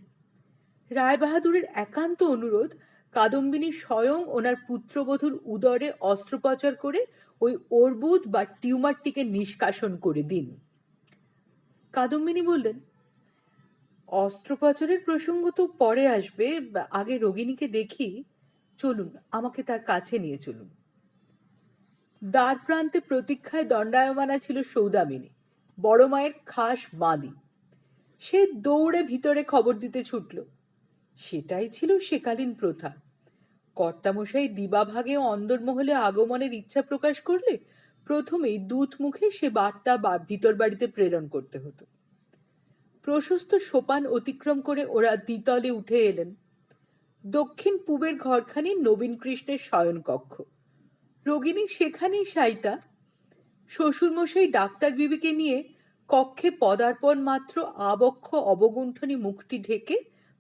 রায়বাহাদুরের একান্ত অনুরোধ কাদম্বিনী স্বয়ং ওনার পুত্রবধূর উদরে অস্ত্রোপচার করে ওই অর্বুদ বা টিউমারটিকে নিষ্কাশন করে দিন। কাদম্বিনী বললেন, অস্ত্রোপচারের প্রসঙ্গ তো পরে আসবে, আগে রোগিণীকে দেখি, চলুন আমাকে তার কাছে নিয়ে চলুন। দ্বার প্রান্তে প্রতীক্ষায় দণ্ডায়মানা ছিল সৌদামিনী, বড় মায়ের খাস বাঁদি। সে দৌড়ে ভিতরে খবর দিতে ছুটল। সেটাই ছিল সেকালীন প্রথা। কর্তামশাই দিবাভাগে অন্দরমহলে আগমনের ইচ্ছা প্রকাশ করলে প্রথমেই দূত মুখে সে বার্তা ভিতর বাড়িতে প্রেরণ করতে হতো। প্রশস্ত সোপান অতিক্রম করে ওরা দ্বিতলে উঠে এলেন। দক্ষিণ পূবের ঘরখানি নবীন কৃষ্ণের শয়নকক্ষ। রোগিণী সেখানেই শায়িতা। শ্বশুরমশাই ডাক্তার বিবিকে নিয়ে কক্ষে পদার্পণ মাত্র আবক্ষ অবগুণ্ঠনী মুখটি ঢেকে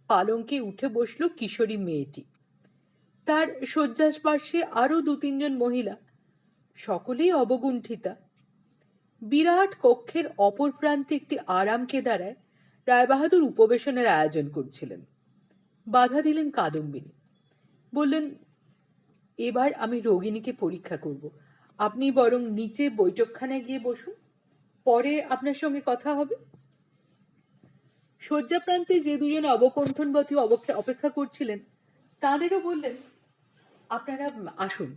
পালঙ্কে উঠে বসল কিশোরী মেয়েটি। তার শয্যাস্পার্শ্বে আরো দু তিনজন মহিলা, সকলেই অবগুণ্ঠিতা। বিরাট কক্ষের অপর প্রান্তে একটি আরাম কেদারায় রায়বাহাদুর উপবেশনের আয়োজন করছিলেন। বাধা দিলেন কাদম্বিনী, বললেন, এবার আমি রোগিণীকে পরীক্ষা করব, আপনি বরং নিচে বৈঠকখানায় গিয়ে বসুন, পরে আপনার সঙ্গে কথা হবে। শয্যা প্রান্তে যে দুজন অবকণ্ঠনবতী অপেক্ষা করছিলেন তাদেরও বললেন, আপনারা আসুন,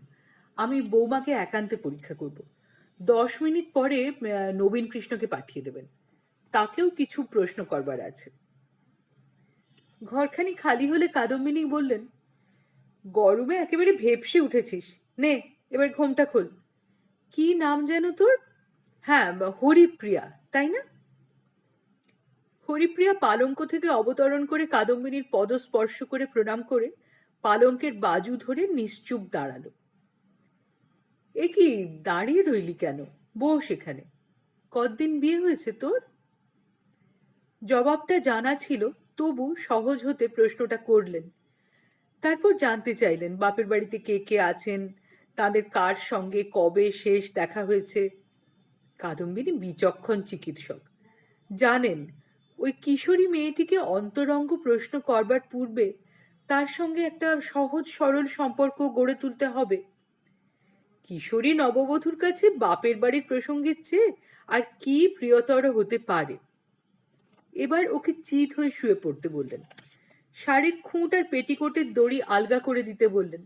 আমি বৌমাকে একান্তে পরীক্ষা করব। 10 মিনিট পরে নবীন কৃষ্ণকে পাঠিয়ে দেবেন, তাকেও কিছু প্রশ্ন করবার আছে। ঘরখানি খালি হলে কাদম্বিনী বললেন, গরমে একেবারে ভেপসে উঠেছিস, নে এবার ঘোমটা খোল। কি নাম যেন তোর? হ্যাঁ, হরিপ্রিয়া, তাই না? হরিপ্রিয়া পালঙ্ক থেকে অবতরণ করে কাদম্বিনীর পদ স্পর্শ করে প্রণাম করে পালঙ্কের বাজু ধরে নিশ্চুপ দাঁড়ালো। এ কি দাঁড়িয়ে রইলি কেন? বস এখানে। কতদিন বিয়ে হয়েছে তোর? জবাবটা জানা ছিল, তবু সহজ হতে প্রশ্নটা করলেন। তারপর জানতে চাইলেন বাপের বাড়িতে কে কে আছেন, তাদের কার সঙ্গে কবে শেষ দেখা হয়েছে। কাদম্বিনী বিচক্ষণ চিকিৎসক, জানেন ওই কিশোরী মেয়েটিকে অন্তরঙ্গ প্রশ্ন করবার পূর্বে তার সঙ্গে একটা সহজ সরল সম্পর্ক গড়ে তুলতে হবে। কিশোরী নববধূর কাছে বাপের বাড়ির প্রসঙ্গের চেয়ে আর কি প্রিয়তর হতে পারে। এবার ওকে চিত হয়ে শুয়ে পড়তে বললেন। শাড়ির খুঁট আর পেটিকোটের দড়ি আলগা করে দিতে বললেন।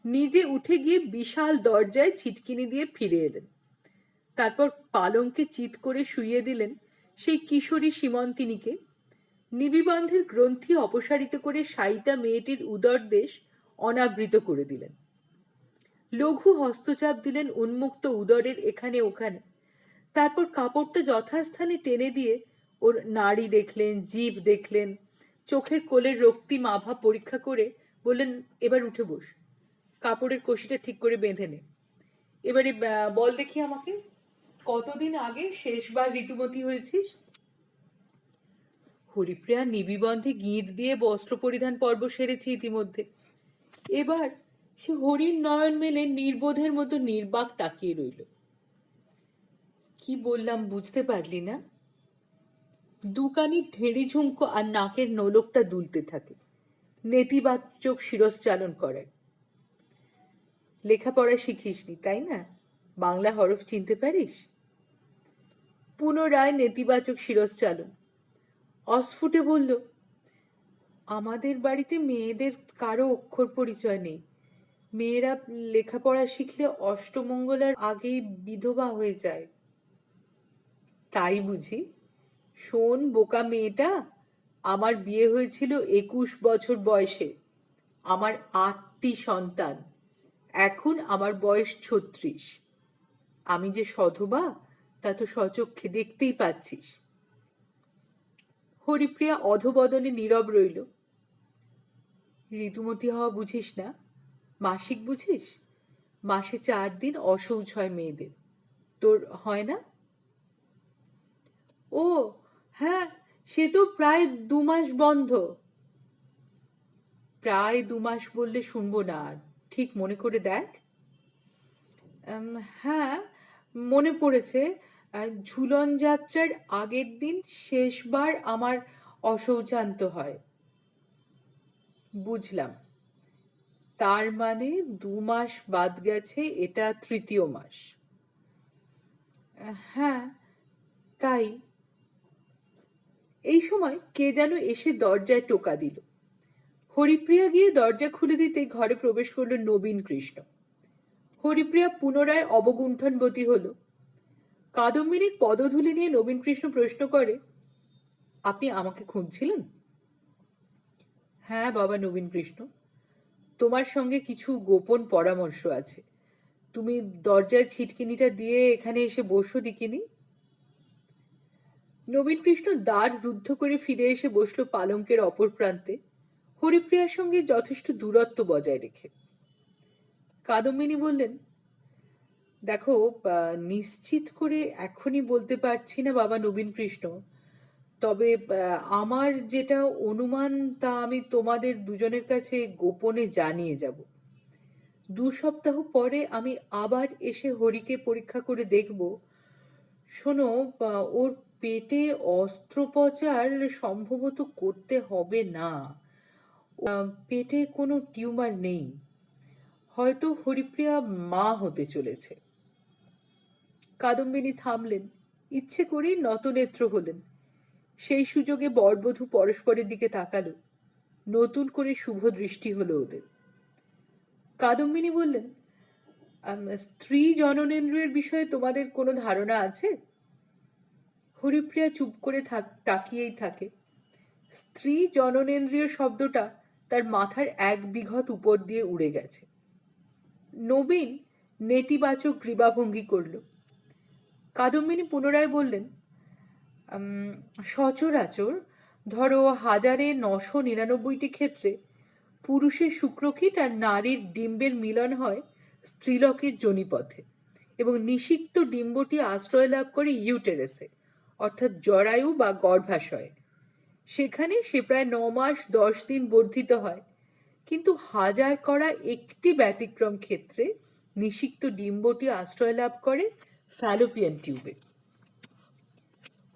নিজে উঠে গিয়ে বিশাল দরজায় ছিটকিনি দিয়ে ফিরে এলেন। তারপর পালঙ্কে চিত করে শুইয়ে দিলেন সেই কিশোরী সীমন্তিনীকে। নিবিবন্ধের গ্রন্থি অপসারিত করে শায়িতা মেয়েটির উদরদেশ অনাবৃত করে দিলেন। লঘু হস্তচাপ দিলেন উন্মুক্ত উদরের এখানে ওখানে। তারপর কাপড়টা যথাস্থানে টেনে দিয়ে ওর নাড়ি দেখলেন, জিভ দেখলেন, চোখের কোলের রক্তিম আভা পরীক্ষা করে বললেন, এবার উঠে বস, কাপড়ের কষিটা ঠিক করে বেঁধে নে। এবারে বল দেখি আমাকে, কতদিন আগে শেষবার ঋতুমতী হয়েছিস? হরিপ্রিয়া নিবিবন্ধে গিঁট দিয়ে বস্ত্র পরিধান পর্ব সেরেছে ইতিমধ্যে। এবার সে হরির নয়ন মেলে নির্বোধের মতো নির্বাক তাকিয়ে রইল। কি বললাম বুঝতে পারলি না? দুকানি ঢেড়ি ঝুমকো আর নাকের নোলকটা দুলতে থাকে, নেতিবাচক শিরশ্চালন করায়। লেখাপড়া শিখিসনি তাই না? বাংলা হরফ চিনতে পারিস? পুনরায় নেতিবাচক শিরশ্চালন। অস্ফুটে বলল, আমাদের বাড়িতে মেয়েদের কারো অক্ষর পরিচয় নেই। মেয়েরা লেখাপড়া শিখলে অষ্টমঙ্গলার আগেই বিধবা হয়ে যায়। তাই বুঝি? শোন বোকা মেয়েটা, আমার বিয়ে হয়েছিল 21 বছর বয়সে। আমার 8টি সন্তান। এখন আমার বয়স 36। আমি যে সধবা তা তো স্বচক্ষে দেখতেই পাচ্ছিস। হরিপ্রিয়া অধবদনে নীরব রইল। ঋতুমতী হওয়া বুঝিস না? মাসিক বুঝিস? মাসে 4 দিন অশৌচ হয় মেয়েদের। তোর হয় না? ও হ্যাঁ, সে তো প্রায় 2 মাস বন্ধ। প্রায় 2 মাস বললে শুনবো না আর, ঠিক মনে করে দেখ। হ্যাঁ, মনে পড়েছে। ঝুলন যাত্রার আগের দিন শেষবার আমার অশৌচান্ত হয়। বুঝলাম। তার মানে 2 মাস বাদ গেছে, এটা 3য় মাস। হ্যাঁ, তাই। এই সময় কে যেন এসে দরজায় টোকা দিল। হরিপ্রিয়া গিয়ে দরজা খুলে দিতে ঘরে প্রবেশ করলো নবীন কৃষ্ণ। হরিপ্রিয়া পুনরায় অবগুণ্ঠনবতী হল। কাদম্বিনীর পদধূলি নিয়ে নবীন কৃষ্ণ প্রশ্ন করে, আপনি আমাকে খুঁজছিলেন? হ্যাঁ বাবা নবীন কৃষ্ণ, তোমার সঙ্গে কিছু গোপন পরামর্শ আছে। তুমি দরজায় ছিটকিনিটা দিয়ে এখানে এসে বসো দিকিনি। নবীন কৃষ্ণ দ্বার রুদ্ধ করে ফিরে এসে বসল পালঙ্কের অপর প্রান্তে, হরিপ্রিয়ার সঙ্গে যথেষ্ট দূরত্ব বজায় রেখে। কাদম্বিনী বললেন, দেখো, নিশ্চিত করে এখনই বলতে পারছি না বাবা নবীন কৃষ্ণ, তবে আমার যেটা অনুমান তা আমি তোমাদের দুজনের কাছে গোপনে জানিয়ে যাব। 2 সপ্তাহ পরে আমি আবার এসে হরিকে পরীক্ষা করে দেখব। শোনো, ওর পেটে অস্ত্রোপচার সম্ভবত করতে হবে না। পেটে কোনো টিউমার নেই। হয়তো হরিপ্রিয়া মা হতে চলেছে। কাদম্বিনী থামলেন, ইচ্ছে করেই নতনেত্র হলেন। সেই সুযোগে বরবধূ পরস্পরের দিকে তাকালো। নতুন করে শুভ দৃষ্টি হলো ওদের। কাদম্বিনী বললেন, স্ত্রী জননেন্দ্রিয়ের বিষয়ে তোমাদের কোনো ধারণা আছে? হরিপ্রিয়া চুপ করে তাকিয়েই থাকে। স্ত্রী জননেন্দ্রিয় শব্দটা তার মাথার 1 বিঘত উপর দিয়ে উড়ে গেছে। নবীন নেতিবাচক গ্রীবাভঙ্গি করল। কাদম্বিনী পুনরায় বললেন, সচরাচর ধরো 1999টি ক্ষেত্রে পুরুষের শুক্রকীট আর নারীর ডিম্বের মিলন হয় স্ত্রীলকের যোনিপথে, এবং নিষিক্ত ডিম্বটি আশ্রয় লাভ করে ইউটেরাসে, অর্থাৎ জরায়ু বা গর্ভাশয়ে। সেখানে সে প্রায় 9 মাস 10 দিন বর্ধিত হয়। কিন্তু 1000 করা একটি ব্যতিক্রম ক্ষেত্রে নিষিক্ত ডিম্বটি আশ্রয় লাভ করে ফ্যালোপিয়ান টিউবে।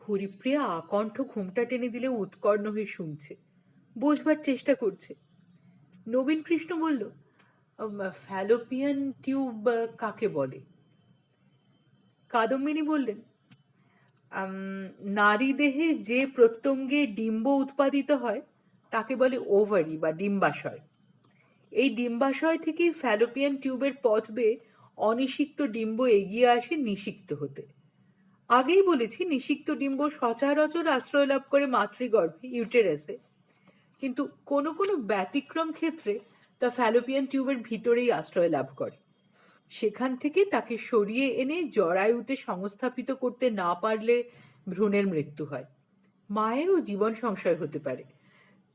হরিপ্রিয়া আকণ্ঠ ঘুমটা টেনে দিলে উৎকর্ণ হয়ে শুনছে, বোঝবার চেষ্টা করছে। নবীন কৃষ্ণ বলল, ফ্যালোপিয়ান টিউব কাকে বলে? কাদম্বিনী বললেন, নারী দেহে যে প্রত্যঙ্গে ডিম্ব উৎপাদিত হয় তাকে বলে ওভারি বা ডিম্বাশয়। এই ডিম্বাশয় থেকেই ফ্যালোপিয়ান টিউবের পথ বেয়ে অনিষিক্ত ডিম্ব এগিয়ে আসে নিষিক্ত হতে। আগেই বলেছি, নিষিক্ত ডিম্ব সচরাচর আশ্রয় লাভ করে মাতৃগর্ভে, ইউটেরাসে, কিন্তু কোনো কোনো ব্যতিক্রম ক্ষেত্রে তা ফ্যালোপিয়ান টিউবের ভিতরেই আশ্রয় লাভ করে। সেখান থেকে তাকে সরিয়ে এনে জরায়ুতে সংস্থাপিত করতে না পারলে ভ্রূণের মৃত্যু হয়। মায়েরও জীবন সংশয় হতে পারে।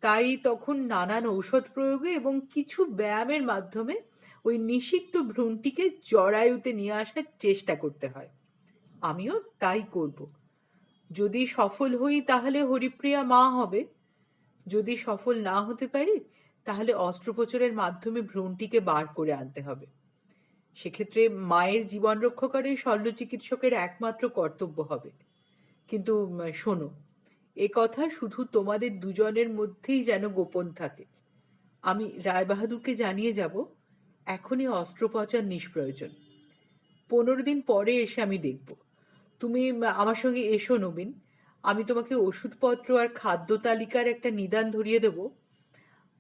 তাই তখন নানান ঔষধ প্রয়োগে এবং কিছু ব্যায়ামের মাধ্যমে ওই নিষিক্ত ভ্রূণটিকে জরায়ুতে নিয়ে আসার চেষ্টা করতে হয়। আমিও তাই করব। যদি সফল হই তাহলে হরিপ্রিয়া মা হবে। যদি সফল না হতে পারি তাহলে অস্ত্রোপচারের মাধ্যমে ভ্রূণটিকে বার করে আনতে হবে। সেক্ষেত্রে মায়ের জীবন রক্ষা করে শল্য চিকিৎসকের একমাত্র কর্তব্য হবে। কিন্তু শোনো, এ কথা শুধু তোমাদের দুজনের মধ্যেই যেন গোপন থাকে। আমি রায়বাহাদুরকে জানিয়ে যাব, এখনই অস্ত্রোপচার নিষ্প্রয়োজন। 15 দিন পরে এসে আমি দেখব। তুমি আমার সঙ্গে এসো নবীন। আমি তোমাকে ওষুধপত্র আর খাদ্য তালিকার একটা নিদান ধরিয়ে দেব,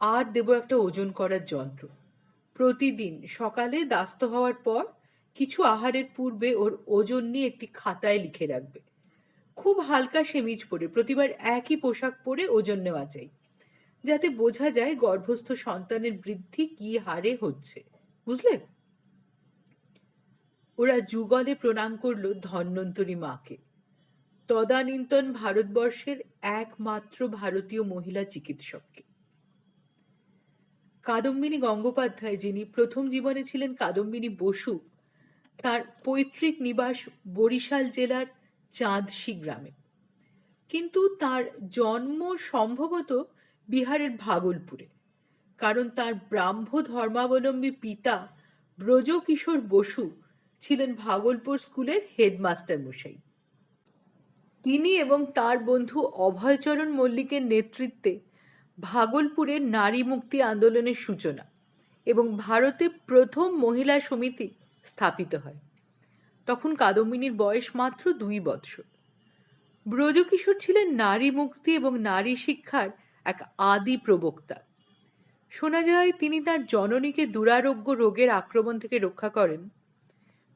আর দেব একটা ওজন করার যন্ত্র। প্রতিদিন সকালে দাস্ত হওয়ার পর কিছু আহারের পূর্বে ওর ওজন নিয়ে একটি খাতায় লিখে রাখবে। খুব হালকা সেমিজ পরে প্রতিবার একই পোশাক পরে ওজন নেওয়া চাই, যাতে বোঝা যায় গর্ভস্থ সন্তানের বৃদ্ধি কি হারে হচ্ছে। বুঝলে? ওরা যুগলে প্রণাম করল ধন্বন্তরী মাকে, তদানীন্তন ভারতবর্ষের একমাত্র ভারতীয় মহিলা চিকিৎসককে। কাদম্বিনী গঙ্গোপাধ্যায়, যিনি প্রথম জীবনে ছিলেন কাদম্বিনী বসু, তার পৈতৃক নিবাস বরিশাল জেলার চাঁদশি গ্রামে, কিন্তু তার জন্ম সম্ভবত বিহারের ভাগলপুরে, কারণ তার ব্রাহ্ম ধর্মাবলম্বী পিতা ব্রজকিশোর বসু ছিলেন ভাগলপুর স্কুলের হেডমাস্টার মশাই। তিনি এবং তার বন্ধু অভয়চরণ মল্লিকের নেতৃত্বে ভাগলপুরে নারী মুক্তি আন্দোলনের সূচনা এবং ভারতে প্রথম মহিলা সমিতি স্থাপিত হয়। তখন কাদম্বিনীর বয়স মাত্র 2 বৎসর। ব্রজকিশোর ছিলেন নারী মুক্তি এবং নারী শিক্ষার এক আদি প্রবক্তা। শোনা যায় তিনি তার জননীকে দুরারোগ্য রোগের আক্রমণ থেকে রক্ষা করেন।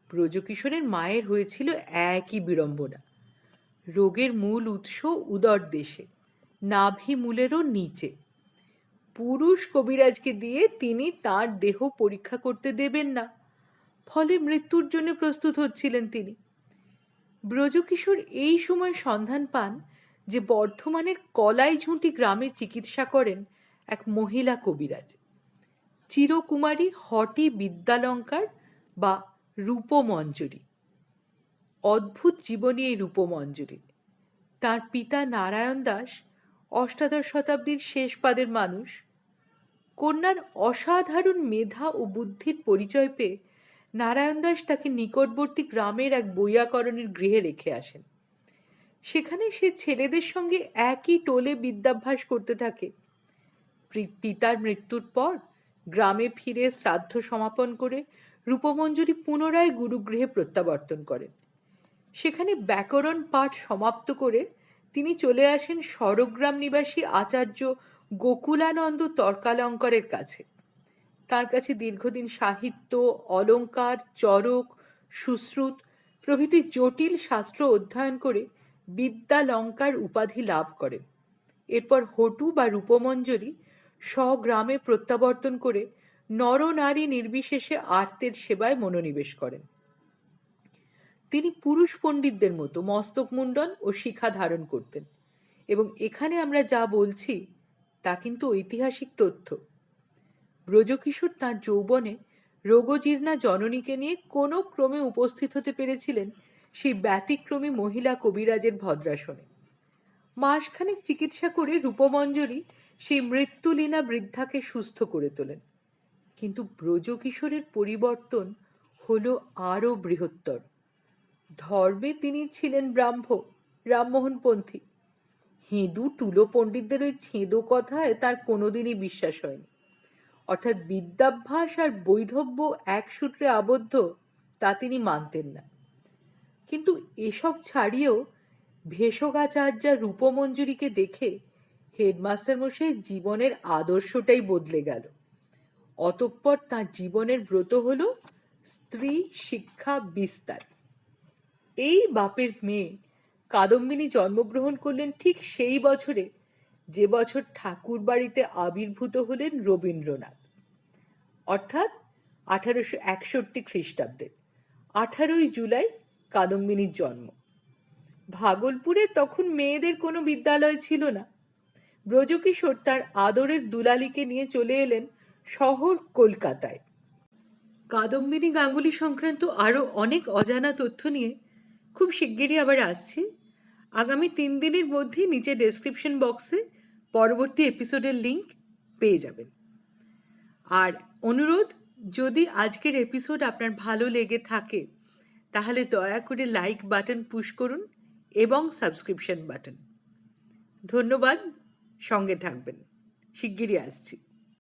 ব্রজকিশোরের মায়ের হয়েছিল একই বিড়ম্বনা। রোগের মূল উৎস উদর দেশে, নাভি মূলেরও নিচে। পুরুষ কবিরাজকে দিয়ে তিনি তার দেহ পরীক্ষা করতে দেবেন না, ফলে মৃত্যুর জন্য প্রস্তুত হচ্ছিলেন তিনি। ব্রজকিশোর এই সময় সন্ধান পান যে বর্ধমানের কলাইঝুঁটি গ্রামে চিকিৎসা করেন এক মহিলা কবিরাজ, চিরকুমারী হটি বিদ্যালঙ্কার বা রূপমঞ্জরী। অদ্ভুত জীবনী এই রূপমঞ্জরী। তার পিতা নারায়ণ দাস অষ্টাদশ শতাব্দীর শেষ পাদের মানুষ। কন্যার অসাধারণ মেধা ও বুদ্ধির পরিচয় পেয়ে নারায়ণ দাস তাকে নিকটবর্তী গ্রামের এক বৈয়াকরণের গৃহে রেখে আসেন। সেখানে সে ছেলেদের সঙ্গে একই টোলে বিদ্যাভ্যাস করতে থাকে। পিতার মৃত্যুর পর গ্রামে ফিরে শ্রাদ্ধ সমাপন করে রূপমঞ্জরী পুনরায় গুরুগৃহে প্রত্যাবর্তন করেন। সেখানে ব্যাকরণ পাঠ সমাপ্ত করে তিনি চলে আসেন স্বরগ্রাম নিবাসী আচার্য গোকুলানন্দ তর্কালঙ্কারের কাছে। তার কাছে দীর্ঘদিন সাহিত্য, অলঙ্কার, চরক, সুশ্রুত প্রভৃতি জটিল শাস্ত্র অধ্যয়ন করে বিদ্যালঙ্কার উপাধি লাভ করেন। এরপর হটু বা রূপমঞ্জরী স্বগ্রামে প্রত্যাবর্তন করে নরনারী নির্বিশেষে আর্তের সেবায় মনোনিবেশ করেন। তিনি পুরুষ পণ্ডিতদের মতো মস্তকমুণ্ডন ও শিখা ধারণ করতেন, এবং এখানে আমরা যা বলছি তা কিন্তু ঐতিহাসিক তথ্য। ব্রজকিশোর তাঁর যৌবনে রোগজীর্ণা জননীকে নিয়ে কোনো ক্রমে উপস্থিত হতে পেরেছিলেন সেই ব্যতিক্রমী মহিলা কবিরাজের ভদ্রাসনে। মাসখানেক চিকিৎসা করে রূপমঞ্জরী সেই মৃত্যুলীনা বৃদ্ধাকে সুস্থ করে তোলেন। কিন্তু ব্রজকিশোরের পরিবর্তন হলো আরও বৃহত্তর। ধর্মে তিনি ছিলেন রামমোহনপন্থী। হিঁদু টুলো পণ্ডিতদের ওই ছেঁদো কথায় তার কোনোদিনই বিশ্বাস হয়নি। অর্থাৎ বিদ্যাভ্যাস আর বৈধব্য এক সূত্রে আবদ্ধ, তা তিনি মানতেন না। কিন্তু এসব ছাড়িয়েও ভেষগাচার্যা রূপমঞ্জরীকে দেখে হেডমাস্টার মশাই জীবনের আদর্শটাই বদলে গেল। অতঃপর তাঁর জীবনের ব্রত হল স্ত্রী শিক্ষা বিস্তার। এই বাপের মেয়ে কাদম্বিনী জন্মগ্রহণ করলেন ঠিক সেই বছরে যে বছর ঠাকুর বাড়িতে আবির্ভূত হলেন রবীন্দ্রনাথ, অর্থাৎ 1861 খ্রিস্টাব্দে 18ই জুলাই কাদম্বিনীর জন্ম। ভাগলপুরে তখন মেয়েদের কোনো বিদ্যালয় ছিল না। ব্রজকিশোর তার আদরের দুলালিকে নিয়ে চলে এলেন শহর কলকাতায়। কাদম্বিনী গাঙ্গুলি সংক্রান্ত আরও অনেক অজানা তথ্য নিয়ে খুব শিগগিরই আবার আসছি। আগামী 3 দিনের মধ্যে নিচে ডেসক্রিপশন বক্সে পরবর্তী এপিসোডের লিংক পেয়ে যাবেন। আর অনুরোধ, যদি আজকের এপিসোড আপনার ভালো লেগে থাকে তাহলে দয়া করে লাইক বাটন পুশ করুন এবং সাবস্ক্রিপশন বাটন। ধন্যবাদ, সঙ্গে থাকবেন, শিগগিরই আসছি।